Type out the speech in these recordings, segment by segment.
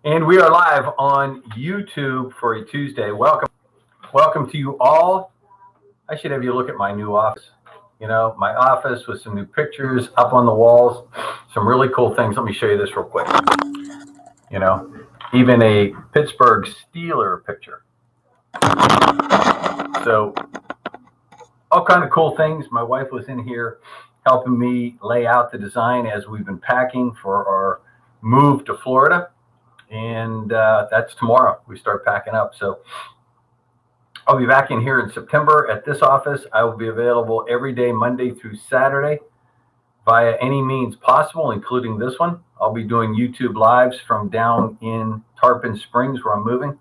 And we are live on YouTube for a Tuesday. Welcome to you all. I should have you look at my new office. My office with some new pictures up on the walls, some really cool things. Let me show you this real quick. Even a Pittsburgh Steeler picture. So all kind of cool things. My wife was in here helping me lay out the design as we've been packing for our move to Florida. And that's tomorrow. We start packing up. So I'll be back in here in September at this office. I will be available every day, Monday through Saturday, via any means possible, including this one. I'll be doing YouTube lives from down in Tarpon Springs where I'm moving.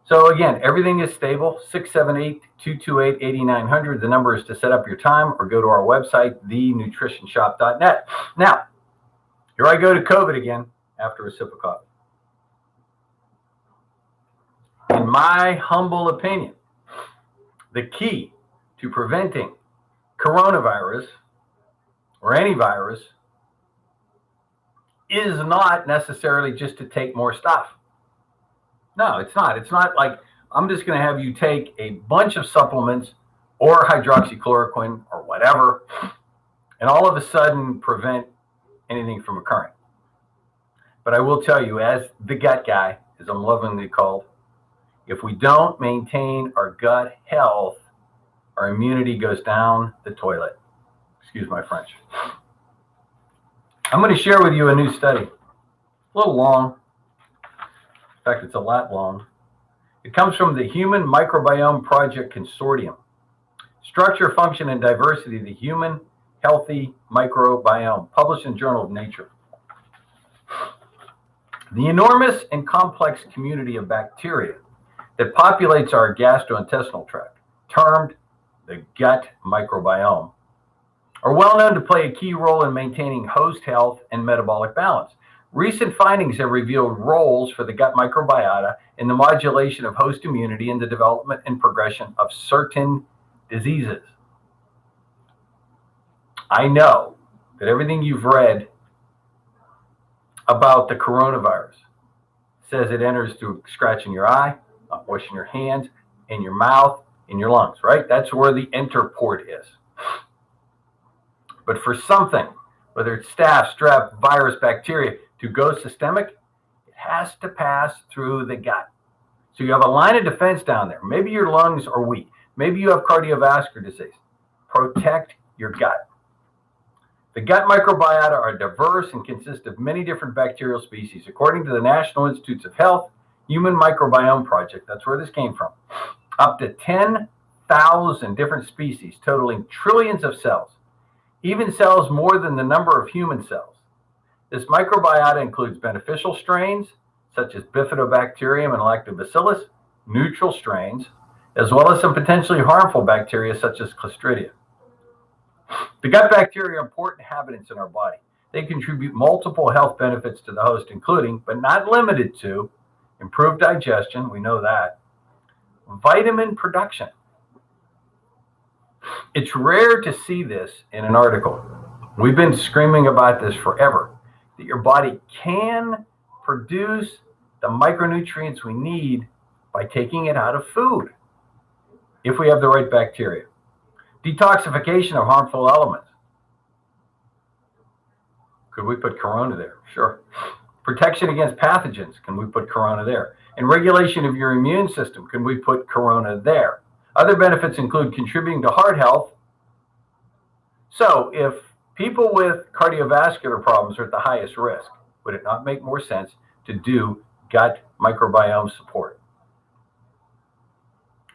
So again, everything is stable. 678-228-8900. The number is to set up your time or go to our website, thenutritionshop.net. Now, here I go to COVID again after a sip of coffee. In my humble opinion, the key to preventing coronavirus or any virus is not necessarily just to take more stuff. No, it's not. It's not like I'm just going to have you take a bunch of supplements or hydroxychloroquine or whatever, and all of a sudden prevent anything from occurring. But I will tell you, as the gut guy, as I'm lovingly called, if we don't maintain our gut health, our immunity goes down the toilet. Excuse my French. I'm going to share with you a new study. A little long. In fact, it's a lot long. It comes from the Human Microbiome Project Consortium. Structure, Function, and Diversity of the Human Healthy Microbiome, published in Journal of Nature. The enormous and complex community of bacteria that populates our gastrointestinal tract, termed the gut microbiome, are well known to play a key role in maintaining host health and metabolic balance. Recent findings have revealed roles for the gut microbiota in the modulation of host immunity and the development and progression of certain diseases. I know that everything you've read about the coronavirus says it enters through scratching your eye, not washing your hands, in your mouth, in your lungs, right? That's where the enter port is. But for something, whether it's staph, strep, virus, bacteria, to go systemic, it has to pass through the gut. So you have a line of defense down there. Maybe your lungs are weak. Maybe you have cardiovascular disease. Protect your gut. The gut microbiota are diverse and consist of many different bacterial species. According to the National Institutes of Health Human Microbiome Project, that's where this came from, up to 10,000 different species, totaling trillions of cells, even cells more than the number of human cells. This microbiota includes beneficial strains, such as Bifidobacterium and Lactobacillus, neutral strains, as well as some potentially harmful bacteria, such as Clostridia. The gut bacteria are important inhabitants in our body. They contribute multiple health benefits to the host, including, but not limited to, improved digestion, we know that, vitamin production. It's rare to see this in an article. We've been screaming about this forever, that your body can produce the micronutrients we need by taking it out of food, if we have the right bacteria. Detoxification of harmful elements. Could we put corona there? Sure. Protection against pathogens. Can we put corona there? And regulation of your immune system. Can we put corona there? Other benefits include contributing to heart health. So if people with cardiovascular problems are at the highest risk, would it not make more sense to do gut microbiome support?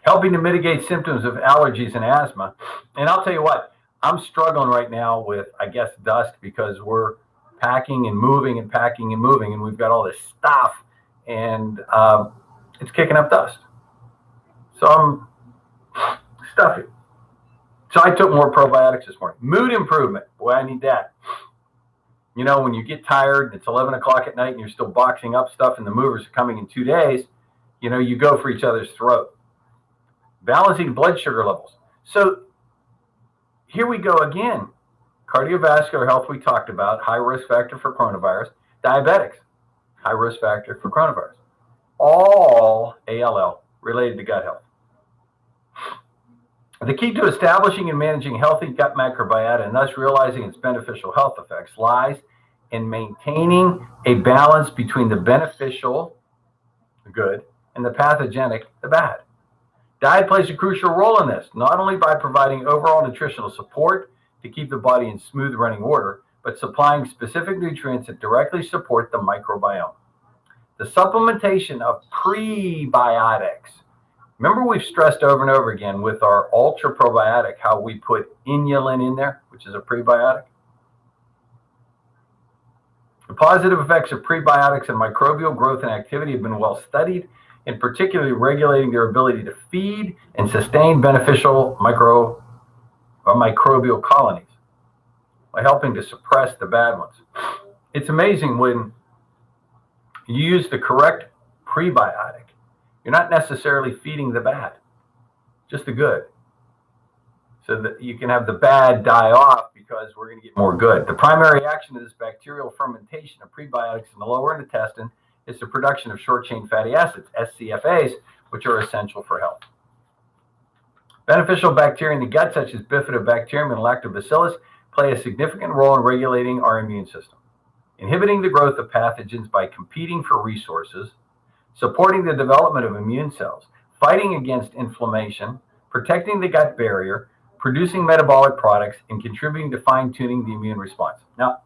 Helping to mitigate symptoms of allergies and asthma. And I'll tell you what, I'm struggling right now with, I guess, dust, because we're packing and moving and packing and moving, and we've got all this stuff, and it's kicking up dust. So I'm stuffy. So I took more probiotics this morning. Mood improvement. Boy, I need that. You know, when you get tired, it's 11 o'clock at night, and you're still boxing up stuff, and the movers are coming in 2 days, you know, you go for each other's throat. Balancing blood sugar levels. So here we go again. Cardiovascular health we talked about, high risk factor for coronavirus. Diabetics, high risk factor for coronavirus. All ALL related to gut health. The key to establishing and managing healthy gut microbiota and thus realizing its beneficial health effects lies in maintaining a balance between the beneficial, the good, and the pathogenic, the bad. Diet plays a crucial role in this, not only by providing overall nutritional support to keep the body in smooth running order, but supplying specific nutrients that directly support the microbiome. The supplementation of prebiotics. Remember, we've stressed over and over again with our ultra probiotic how we put inulin in there, which is a prebiotic. The positive effects of prebiotics and microbial growth and activity have been well studied, in particularly regulating their ability to feed and sustain beneficial microbial colonies by helping to suppress the bad ones. It's amazing when you use the correct prebiotic, you're not necessarily feeding the bad, just the good. So that you can have the bad die off because we're going to get more good. The primary action of this bacterial fermentation of prebiotics in the lower intestine is the production of short-chain fatty acids, SCFAs, which are essential for health. Beneficial bacteria in the gut, such as bifidobacterium and lactobacillus, play a significant role in regulating our immune system, inhibiting the growth of pathogens by competing for resources, supporting the development of immune cells, fighting against inflammation, protecting the gut barrier, producing metabolic products, and contributing to fine-tuning the immune response. Now,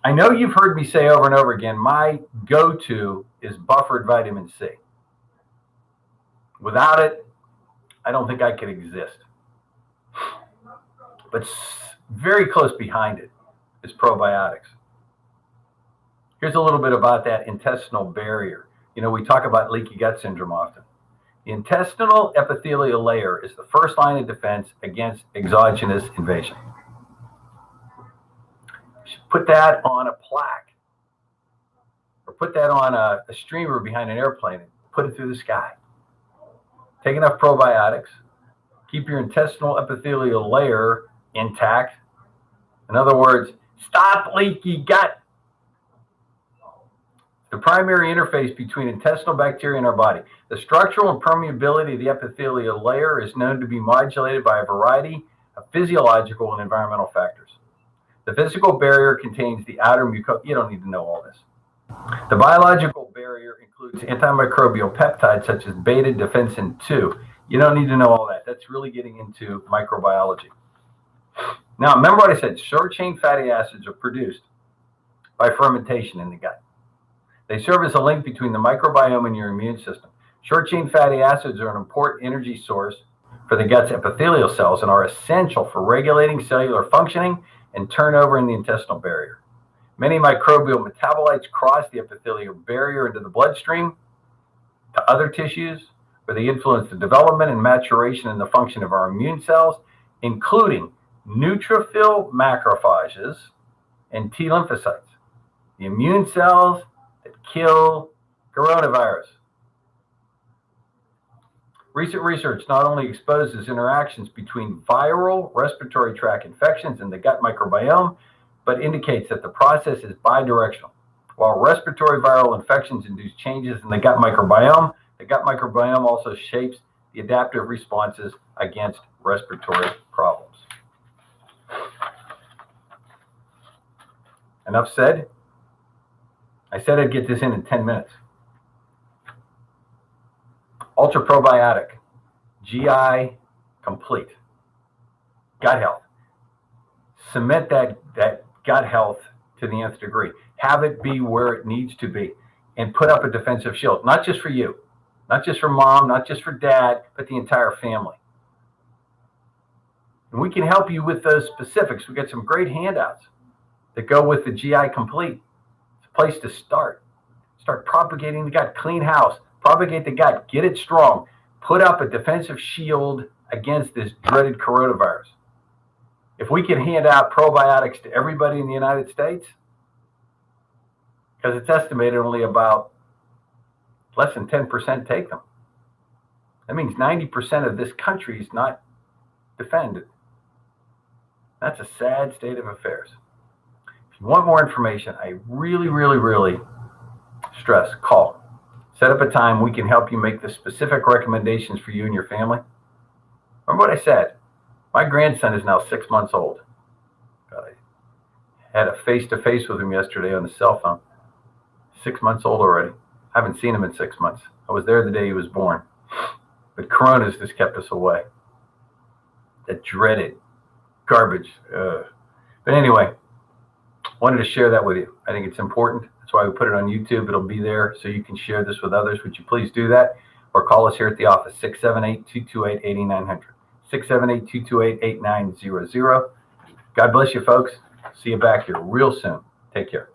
I know you've heard me say over and over again, my go-to is buffered vitamin C. Without it, I don't think I could exist. But very close behind it is probiotics. Here's a little bit about that intestinal barrier. You know, we talk about leaky gut syndrome often. The intestinal epithelial layer is the first line of defense against exogenous invasion. You should put that on a plaque or put that on a streamer behind an airplane and put it through the sky. Take enough probiotics, keep your intestinal epithelial layer intact. In other words, stop leaky gut. The primary interface between intestinal bacteria and our body. The structural and permeability of the epithelial layer is known to be modulated by a variety of physiological and environmental factors. The physical barrier contains the outer mucosa. You don't need to know all this. The biological barrier includes antimicrobial peptides such as beta defensin 2. You don't need to know all that. That's really getting into microbiology. Now, remember what I said, short-chain fatty acids are produced by fermentation in the gut. They serve as a link between the microbiome and your immune system. Short-chain fatty acids are an important energy source for the gut's epithelial cells and are essential for regulating cellular functioning and turnover in the intestinal barrier. Many microbial metabolites cross the epithelial barrier into the bloodstream to other tissues, where they influence the development and maturation and the function of our immune cells, including neutrophil macrophages and T lymphocytes, the immune cells that kill coronavirus. Recent research not only exposes interactions between viral respiratory tract infections and the gut microbiome, but indicates that the process is bidirectional. While respiratory viral infections induce changes in the gut microbiome also shapes the adaptive responses against respiratory problems. Enough said. I said I'd get this in 10 minutes. Ultra probiotic, GI complete, gut health. Cement that gut health to the nth degree. Have it be where it needs to be and put up a defensive shield, not just for you, not just for mom, not just for dad, but the entire family. And we can help you with those specifics. We got some great handouts that go with the GI complete. It's a place to start. Start propagating the gut, clean house, propagate the gut, get it strong, put up a defensive shield against this dreaded coronavirus. If we can hand out probiotics to everybody in the United States, because it's estimated only about less than 10% take them. That means 90% of this country is not defended. That's a sad state of affairs. If you want more information, I really, really, really stress, call. Set up a time. We can help you make the specific recommendations for you and your family. Remember what I said. My grandson is now 6 months old. I had a face-to-face with him yesterday on the cell phone. 6 months old already. I haven't seen him in 6 months. I was there the day he was born. But Corona's just kept us away. That dreaded garbage. But anyway, wanted to share that with you. I think it's important. That's why we put it on YouTube. It'll be there so you can share this with others. Would you please do that? Or call us here at the office, 678-228-8900. 678-228-8900. God bless you, folks. See you back here real soon. Take care.